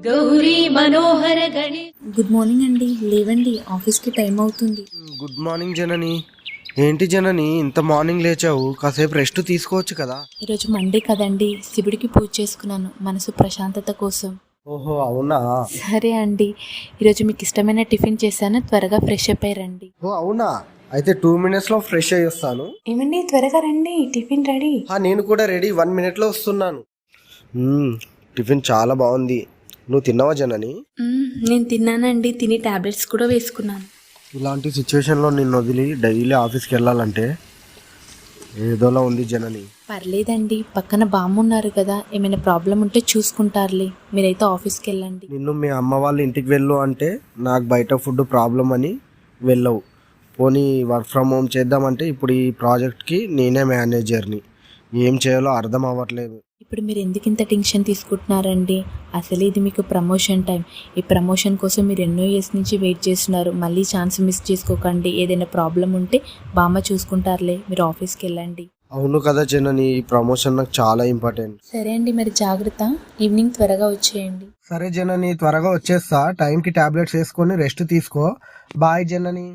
గౌరీ మనోహర గణి. Good morning అండి. లేవండి, ఆఫీస్కి టైం అవుతుంది. గుడ్ మార్నింగ్ జనని. ఏంటి జనని ఇంత మార్నింగ్ లేచావు? కాసేపు రెస్ట్ తీసుకోవచ్చు కదా. ఈరోజు మండే కదండి, శివుడికి పూజ చేసుకున్నాను మనసు ప్రశాంతత కోసం. ఓహో అవునా? సరే అండి, ఈరోజు మీకు ఇష్టమైన టిఫిన్ చేశాను, త్వరగా ఫ్రెష్ అప్ అయ్యి రండి. ఓ అవునా, అయితే 2 minutes లో ఫ్రెష్ అయ్యి వస్తాను. ఏమండి, త్వరగా రండి, టిఫిన్ రెడీ. నేను కూడా రెడీ, 1 minute లో వస్తున్నాను. టిఫిన్ చాలా బాగుంది. నువ్వు తిన్నావా జనని? నేను తిన్నానండి, తిని టాబ్లెట్స్ కూడా వేసుకున్నాను. ఇలాంటి సిచ్యువేషన్లో నిన్ను వదిలి డైలీ ఆఫీస్కి వెళ్ళాలంటే ఏదోలా ఉంది జనని. పర్లేదండి, పక్కన బామ్మ ఉన్నారు కదా, ఏమైనా ప్రాబ్లం ఉంటే చూసుకుంటారులే. మీరైతే ఆఫీస్కి వెళ్ళండి. నిన్ను మీ అమ్మ వాళ్ళ ఇంటికి వెళ్ళు అంటే నాకు బయట ఫుడ్ ప్రాబ్లం అని వెళ్ళవు. పోనీ వర్క్ ఫ్రమ్ హోమ్ చేద్దామంటే ఇప్పుడు ఈ ప్రాజెక్ట్కి నేనే మేనేజర్ని. ఏం చేయాలో అర్థం అవ్వట్లేదు. ఇప్పుడు మీరు ఎందుకు ఇంత టెన్షన్ తీసుకుంటున్నారండి? అసలు ఇది మీకు ప్రమోషన్ టైం. ఈ ప్రమోషన్ కోసం మీరు ఎన్నో ఇయర్స్ నుంచి వెయిట్ చేస్తున్నారు. మళ్ళీ ఛాన్స్ మిస్ చేసుకోకండి. ఏదైనా ప్రాబ్లం ఉంటే బామ్మ చూసుకుంటారులే, మీరు ఆఫీస్కి వెళ్ళండి. అవును కదా జనని, ఈ ప్రమోషన్ నాకు చాలా ఇంపార్టెంట్. సరే అండి, మరి జాగ్రత్త. ఈవినింగ్ త్వరగా వచ్చేయండి. సరే జనని, త్వరగా వచ్చేస్తా. టైంకి టాబ్లెట్స్ వేసుకొని రెస్ట్ తీసుకో. బాయ్ జనని.